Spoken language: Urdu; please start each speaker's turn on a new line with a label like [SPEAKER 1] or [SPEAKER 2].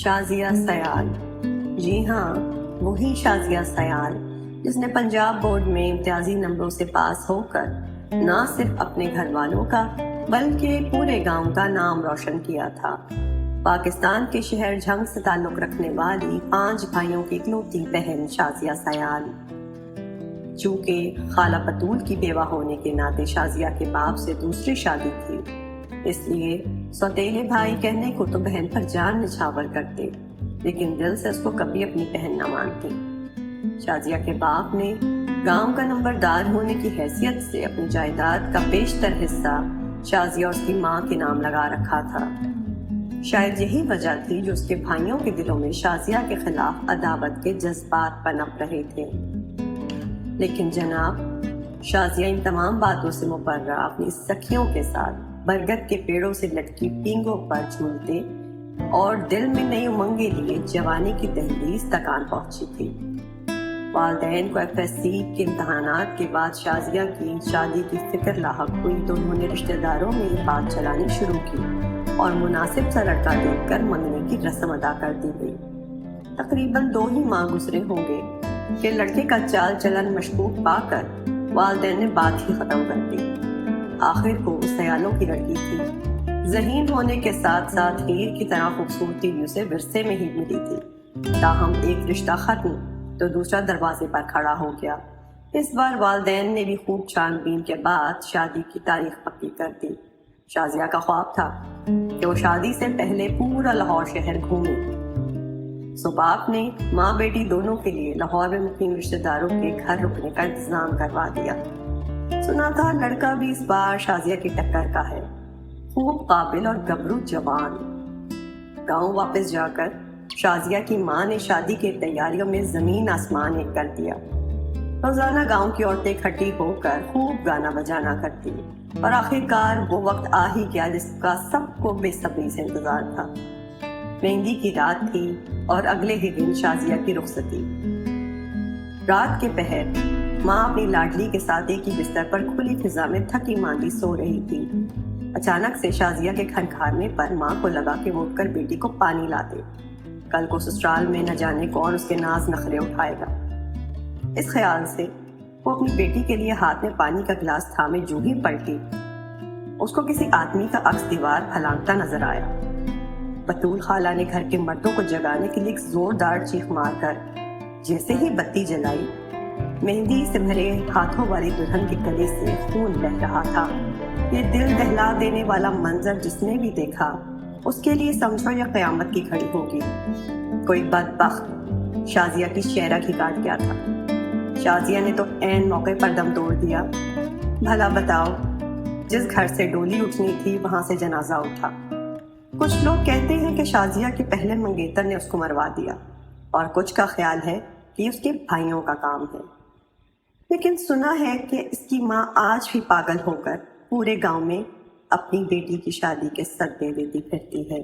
[SPEAKER 1] شازیہ سیال، جی ہاں وہی شازیہ سیال جس نے پنجاب بورڈ میں امتیازی نمبروں سے پاس ہو کر نہ صرف اپنے گھر والوں کا بلکہ پورے گاؤں کا نام روشن کیا تھا۔ پاکستان کے شہر جھنگ سے تعلق رکھنے والی 5 بھائیوں کی اکلوتی بہن شازیہ سیال، چونکہ خالہ بطول کی بیوہ ہونے کے ناطے شازیہ کے باپ سے دوسری شادی تھی، اس لیے سوتیلے بھائی کہنے کو تو بہن پر جان نچھاور کرتے لیکن دل سے اس کو کبھی اپنی بہن نہ مانتے۔ شازیہ کے باپ نے گاؤں کا نمبردار ہونے کی حیثیت سے اپنی جائیداد کا بیشتر حصہ شازیہ اور اس کی ماں کے نام لگا رکھا تھا۔ شاید یہی وجہ تھی جو اس کے بھائیوں کے دلوں میں شازیہ کے خلاف عداوت کے جذبات پنپ رہے تھے۔ لیکن جناب، شازیہ ان تمام باتوں سے مبرہ اپنی سکھیوں کے ساتھ برگد کے پیڑوں سے لٹکی پینگوں پر جھولتے اور دل میں نئی امنگیں لیے جوانی کی دہلیز تک آن پہنچی تھی۔ والدین کو FSC کے امتحانات کے بعد شازیہ کی شادی کی فکر لاحق ہوئی تو انہوں نے رشتہ داروں میں یہ بات چلانی شروع کی اور مناسب سا لڑکا دیکھ کر منگنی کی رسم ادا کر دی گئی۔ تقریباً 2 ہی ماہ گزرے ہوں گے کہ لڑکے کا چال چلن مشکوک پا کر والدین نے بات ہی ختم کر دی۔ آخر کو سیالوں کی لڑکی تھی، ذہین ہونے کے ساتھ ساتھ ہیر کی طرح خوبصورتی بھی اسے ورثے میں ہی ملی تھی۔ تاہم ایک رشتہ ختم تو دوسرا دروازے پر کھڑا ہو گیا۔ اس بار والدین نے بھی خوب چھان بین کے بعد شادی کی تاریخ پکی کر دی۔ شازیہ کا خواب تھا کہ وہ شادی سے پہلے پورا لاہور شہر گھومے۔ سو باپ نے ماں بیٹی دونوں کے لیے لاہور میں مقیم رشتہ داروں کے گھر رکنے کا انتظام کروا دیا۔ سنا تھا لڑکا بھی اس بار شازیہ کی ٹکر کا ہے، خوب قابل اور گبرو جوان۔ گاؤں واپس جا کر شازیہ کی ماں نے شادی کی تیاریوں میں زمین آسمان ایک کر دیا۔ روزانہ گاؤں کی عورتیں اکٹھی ہو کر خوب گانا بجانا کرتی اور آخرکار وہ وقت آ ہی گیا جس کا سب کو بے صبری سے انتظار تھا۔ مہندی کی رات تھی اور اگلے ہی دن شازیہ کی رخصتی۔ رات کے پہر ماں اپنی لاڈلی کے ساتھ ایک ہی بستر پر کھلی فضا میں تھکی ماندی سو رہی تھی۔ اچانک سے شازیہ کے کھنکھارنے پر ماں کو لگا کہ وہ اٹھ کر بیٹی کو پانی لا دے، کل کو سسرال میں نہ جانے کون اس کے ناز نخرے اٹھائے گا۔ اس خیال سے وہ اپنی بیٹی کے لیے ہاتھ میں پانی کا گلاس تھامے جو ہی پلٹی، اس کو کسی آدمی کا عکس دیوار پھلانگتا نظر آیا۔ بطول خالہ نے گھر کے مردوں کو جگانے کے لیے ایک زوردار چیخ مار کر جیسے ہی بتی جلائی، مہندی سے بھرے ہاتھوں والی دلہن کے گلے سے خون بہہ رہا تھا۔ یہ دل دہلا دینے والا منظر جس نے بھی دیکھا اس کے لیے سمجھو یا قیامت کی گھڑی ہوگی۔ کوئی بدبخت شازیہ کی شہرہ کی کاٹ گیا تھا۔ شازیہ نے تو عین موقع پر دم توڑ دیا۔ بھلا بتاؤ، جس گھر سے ڈولی اٹھنی تھی وہاں سے جنازہ اٹھا۔ کچھ لوگ کہتے ہیں کہ شازیہ کے پہلے منگیتر نے اس کو مروا دیا اور کچھ کا خیال ہے کہ اس کے بھائیوں کا کام ہے، لیکن سنا ہے کہ اس کی ماں آج بھی پاگل ہو کر پورے گاؤں میں اپنی بیٹی کی شادی کے صدقے دیتی پھرتی ہے۔